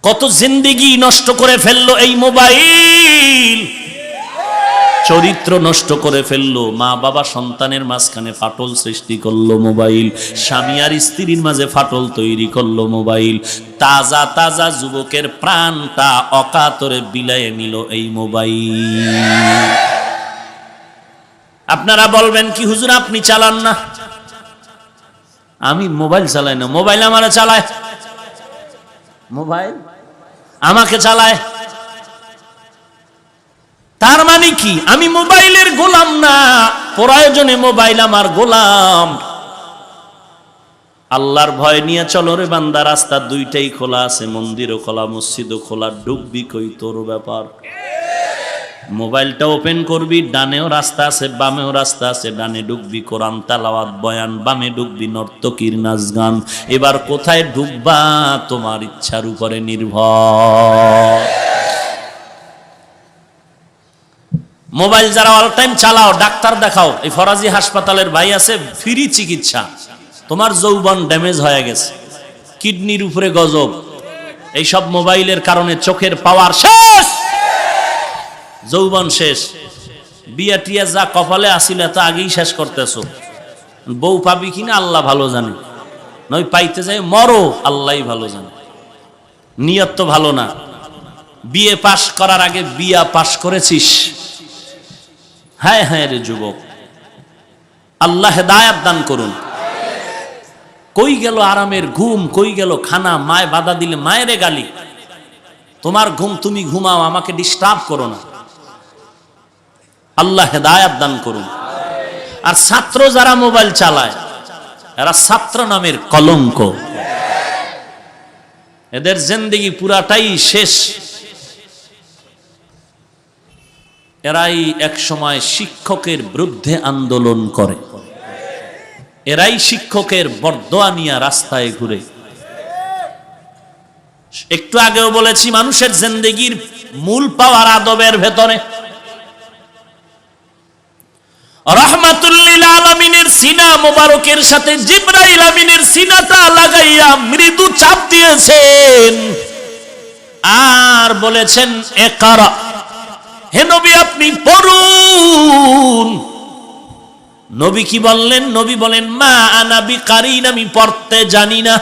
কত জিন্দেগি নষ্ট করে ফেললো এই মোবাইল, চরিত্র নষ্ট করে ফেললো, মা বাবা সন্তানের মাঝখানে ফাটল সৃষ্টি করলো মোবাইল, স্বামী আর স্ত্রীর মাঝে ফাটল তৈরি করলো মোবাইল, তাজা তাজা যুবকের প্রাণটা অকাতরে বিলায়ে নিল এই মোবাইল। আপনারা বলবেন কি হুজুর আপনি চালান না? আমি মোবাইল চালাই না, মোবাইল আমারে চালায়, মোবাইল আমাকে চালায়। তার মানে কি আমি মোবাইলের গোলাম না, প্রয়োজনে মোবাইল আমার গোলাম। আল্লাহর ভয় নিয়ে চলো রে বান্দা, রাস্তা দুইটাই খোলা আছে, মন্দিরও খোলা মসজিদও খোলা, ডুববি কই তোর ব্যাপার। মোবাইলটা ওপেন করবি, ডানেও রাস্তা আছে বামেও রাস্তা আছে, ডানে ঢুকবি কোরআন তেলাওয়াত বয়ান, বামে ঢুকবি নর্তকীর নাচ গান। এবার কোথায় ঢুকবা তোমার ইচ্ছার উপরে নির্ভর। মোবাইল যারা অল টাইম চালাও, ডাক্তার দেখাও। এই ফরাজি হাসপাতালের ভাই আছে, ফ্রি চিকিৎসা। তোমার যৌবন ড্যামেজ হয়ে গেছে, কিডনির উপরে গজব, এইসব মোবাইলের কারণে চোখের পাওয়ার শেষ, যৌবন শেষ। বিয়া টিয়া যা কপালে আসিল এত আগেই শেষ করতেছো। বউ পাবি কিনা আল্লাহ ভালো জানে, নয় পাইতে যাই মরো আল্লাহই ভালো জানে। নিয়ত তো ভালো না। বিয়ে পাশ করার আগে বিয়া পাশ করেছিস। হ্যাঁ হ্যাঁ রে যুবক, আল্লাহ হেদায়েত দান করুন। কই গেল আরামের ঘুম, কই গেল খানা? মায় বাধা দিলে মায়েরে গালি। তোমার ঘুম তুমি ঘুমাও, আমাকে ডিস্টার্ব করো না। আল্লাহ হেদায়েত দান করুন। আর ছাত্র যারা মোবাইল চালায়, এরা ছাত্র নামের কলঙ্ক, এদের জিন্দেগি পুরাটাই শেষ। এরাই এক সময় শিক্ষকের বিরুদ্ধে আন্দোলন করে, এরাই শিক্ষকের বরদোয়া নিয়ে রাস্তায় ঘুরে। একটু আগেও বলেছি, মানুষের জিন্দেগির মূল পাওয়ার আদবের ভেতরে। রাহমাতুল লিল আলামিনের সিনা মোবারকের সাথে জিবরাইল আমিনের সিনাটা লাগাইয়া মৃদু চাপ দিয়েছেন আর বলেছেন ইকরা, হে নবী আপনি পড়ুন। নবী কি বললেন? নবী বলেন মা আনা বিকারিন, আমি পড়তে জানি না।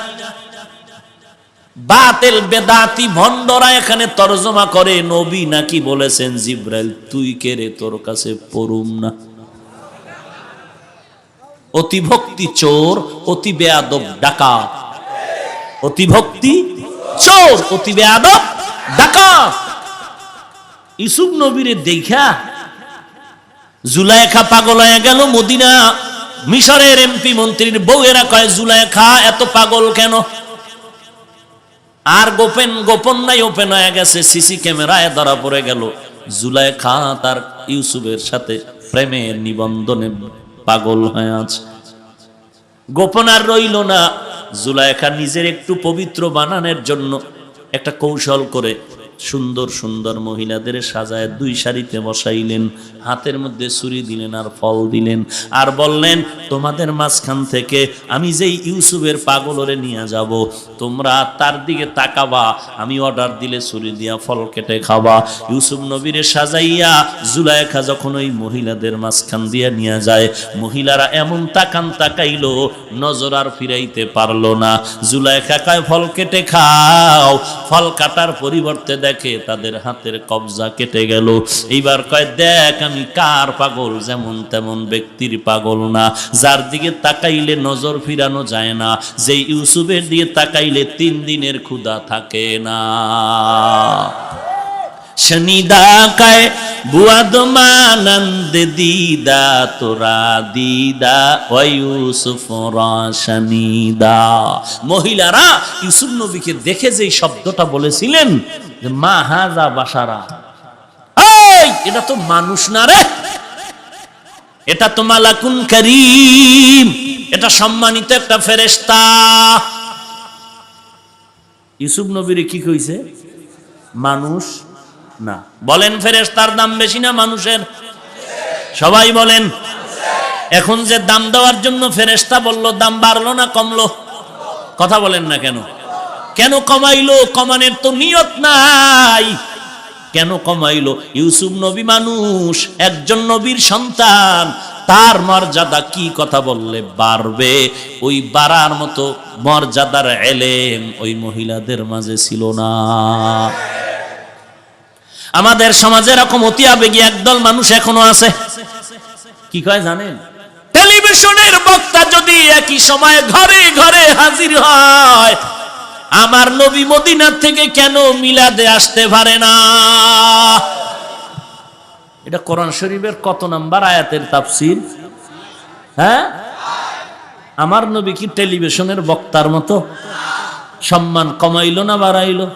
বাতিল বেদাতি ভণ্ডরা এখানে তরজমা করে নবী নাকি বলেছেন জিবরাইল তুই কে রে, তোর কাছে পড়ুম না। অতি ভক্তি চোর, অতি বেয়াদব ডাকাত। অতি ভক্তি চোর, অতি বেয়াদব ডাকাত। ইউসুফ নবীরে দেখা জুলাইখা পাগল হয়ে গেল। মদিনা মিশরের এমপি মন্ত্রীর বউয়েরা কয় জুলাইখা এত পাগল কেন? আর গোপন নাই, ওপেন হয়ে গেছে, সিসি ক্যামেরায় ধরা পড়ে গেল জুলাইখা তার ইউসুফের সাথে প্রেমের নিবন্ধনে পাগল হয়ে আছে। গোপন আর রইল না। জুলাইখা নিজের একটু পবিত্র বানানোর জন্য একটা কৌশল করে সুন্দর সুন্দর মহিলাদের সাজায় দুই সারিতে বসাইলেন, হাতের মধ্যে ছুরি দিলেন আর ফল দিলেন, আর বললেন তোমাদের মাঝখান থেকে আমি যেই ইউসুফের পাগলরে নিয়ে যাব, তোমরা তার দিকে তাকাবা, আমি অর্ডার দিলে ছুরি দিয়া ফল কেটে খাবা। ইউসুফ নবীরে সাজাইয়া জুলাইখা যখন ওই মহিলাদের মাঝখান দিয়া নিয়ে যায়, মহিলারা এমন তাকাইলো, নজর আর ফিরাইতে পারলো না। জুলাইখা কয় ফল কেটে খাও। ফল কাটার পরিবর্তে দেখে তাদের হাতের কবজা কেটে গেল। এইবার কয় দেখ আমি কার পাগল, যেমন তেমন ব্যক্তির পাগল না, যার দিকে তাকাইলে নজর ফিরানো যায় না, যে ইউসুফের দিকে তাকাইলে 3 দিনের ক্ষুধা থাকে না। শনিদা কায় বুয়াদ মানন্দ দিদা তোরা দিদা ও ইউসুফ রাশনিদা। মহিলারা ইউসুফ নবীকে দেখে যে শব্দটা বলেছিলেন যে মা হাজা বাশারা, এই এটা তো মানুষ না রে, এটা তো মালাকুন কারীম, এটা সম্মানিত একটা ফেরেশতা। ইউসুফ নবীরে কি কইছে? মানুষ না। বলেন ফেরেশতার দাম বেশি না মানুষের? সবাই বলেন। এখন যে দাম দেওয়ার জন্য ফেরেশতা বলল, দাম বাড়লো না কমলো? কথা বলেন না কেন? কেন কমাইলো? কমানোর তো নিয়ত নাই। কেন কমাইলো? ইউসুফ নবী মানুষ, একজন নবীর সন্তান, তার মর্যাদা কি কথা বললে বাড়বে, ওই বাড়ার মতো মর্যাদার এলেম ওই মহিলাদের মাঝে ছিল না। আমাদের সমাজে এরকম অতি আবেগী একদল মানুষ এখনো আছে। কি কয় জানেন? টেলিভিশনের বক্তা যদি একই সময় ঘরে ঘরে হাজির হয়, আমার নবী মদিনা থেকে কেন মিলাদে আসতে পারে না? এটা কোরআন শরীফের কত নাম্বার আয়াতের তাফসীর? হ্যাঁ, আমার নবী কি টেলিভিশনের বক্তার মতো? সম্মান কমাইলো না বাড়াইলো?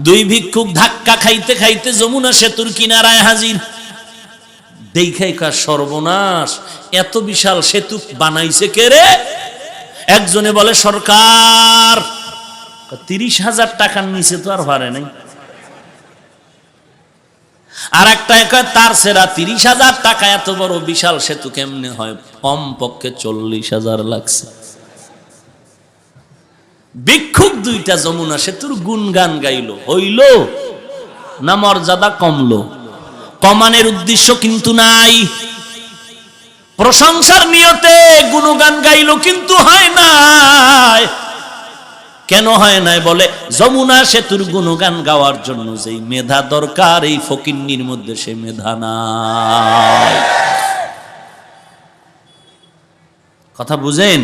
দুই ভিক্ষুক ধাক্কা খাইতে খাইতে যমুনা সেতুর কিনারায় হাজির। দেখাই কার সর্বনাশ, এত বিশাল সেতু বানাইছে কে রে? একজনে বলে সরকার। 30,000 টাকার নিচে তো আর পারে নাই। আর একটা তার সেরা 30,000 টাকা এত বড় বিশাল সেতু কেমনে হয়? কম পক্ষে 40,000 লাগছে। ভিক্ষুক দুইটা যমুনা সেতুর গুণগান গাইলো, হইল না মর্যাদা কমলো? কমানের উদ্দেশ্য কিন্তু নাই, প্রশংসার নিয়তে গুণগান গাইলো, কিন্তু হয় নাই। কেন হয় নাই? বলে যমুনা সেতুর গুণগান গাওয়ার জন্য যেই মেধা দরকার এই ফকিন্নির মধ্যে সে মেধা নাই। কথা বুঝেন?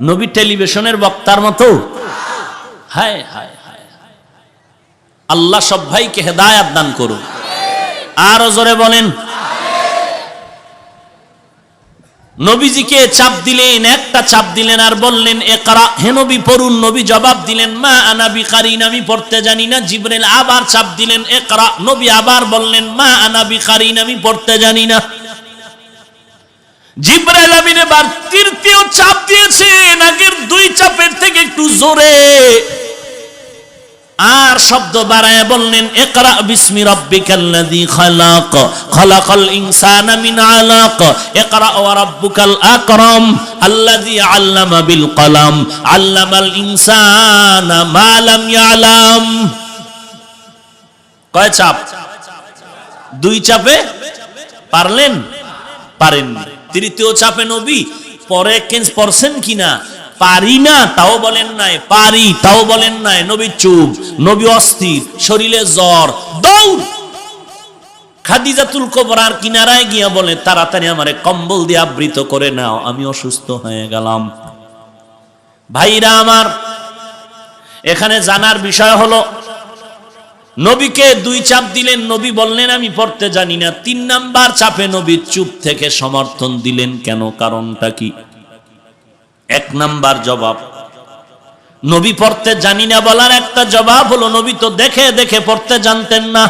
নবী টেলিভিশনের বক্তার মতো? হায় হায় হায়, আল্লাহ সব ভাইকে হেদায়েত দান করুন। আরো জোরে বলেন। নবীজিকে চাপ দিলেন, একটা চাপ দিলেন আর বললেন ইকরা, হে নবী পড়ুন। নবী জবাব দিলেন মা আনা বিকারিন, আমি পড়তে জানি না। জিবরাইল আবার চাপ দিলেন ইকরা, নবী আবার বললেন মা আনা বিকারিন, আমি পড়তে জানি না। জিবরাইল আমিন এবার তৃতীয় চাপ দিয়েছেন, আগের দুই চাপের থেকে একটু জোরে, আর শব্দ বাড়ায় বললেন ইকরা বিসমি রাব্বিকাল্লাযী খালাক, খালাকাল ইনসানা মিন আলাক, ইকরা ওয়া রাব্বুকাল আকরাম আল্লাযী আল্লামা বিল কলম, আল্লামাল ইনসানা মা লাম ইয়ালাম। কয় চাপ? দুই চাপে পারলেন? পারেননি। তৃতীয় চাপে নবী পড়ছেন কিনা? পারি না তাও বলেন নাই, পারি তাও বলেন নাই। নবী চুপ, নবী অস্থির, শরীরে জ্বর, দৌড় খাদিজাতুল কুবরার কিনারায় গিয়া বলে তাড়াতাড়ি আমারে কম্বল দিয়ে আবৃত করে নাও, আমি অসুস্থ হয়ে গেলাম। ভাইরা আমার, এখানে জানার বিষয় হলো নবীকে দুই চাপ দিলেন, নবী বললেন আমি পড়তে জানি না। 3 নাম্বার চাপে নবী চুপ থেকে সমর্থন দিলেন কেন? কারণটা কি? 1 নাম্বার জবাব, নবী পড়তে জানি না বলার একটা জবাব হলো নবী তো দেখে দেখে পড়তে জানতেন না।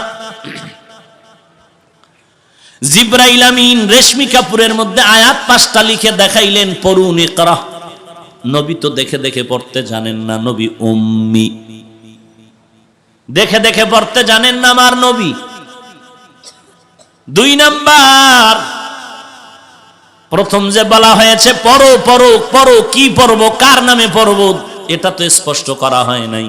জিবরাইল আমিন রেশমি কাপুরের মধ্যে আয়াত 5টা লিখে দেখাইলেন পড়ুন ইকরা। নবী তো দেখে দেখে পড়তে জানেন না, নবী উম্মি, দেখে দেখে পড়তে জানেন না আমার নবী। 2 নাম্বার, প্রথম যে বলা হয়েছে পড়ো পড়ো পড়ো, কি পড়বো, কার নামে পড়বো, এটা তো স্পষ্ট করা হয় নাই।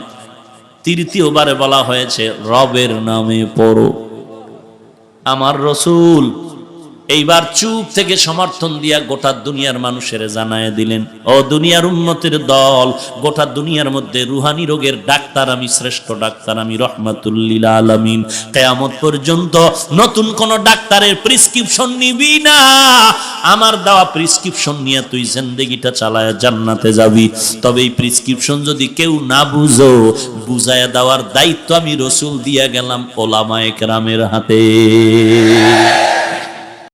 তৃতীয়বারে বলা হয়েছে রবের নামে পড়ো। আমার রসুল এইবার চুপ থেকে সমর্থন দিয়া গোটা দুনিয়ার মানুষের জানায় দিলেন, ও দুনিয়ার উম্মতের দল, গোটা দুনিয়ার মধ্যে রুহানি রোগের ডাক্তার আমি, শ্রেষ্ঠ ডাক্তার আমি, রহমাতুল লিল আলামিন। কিয়ামত পর্যন্ত নতুন কোন ডাক্তারের প্রেসক্রিপশন নিবি না, আমার দেওয়া প্রেসক্রিপশন নিয়ে তুই জিন্দেগিটা চালায় জান্নাতে যাবি। তবে এই প্রেসক্রিপশন যদি কেউ না বুঝো, বুঝায়া দেওয়ার দায়িত্ব আমি রসুল দিয়া গেলাম ওলামায়ে কেরামের হাতে।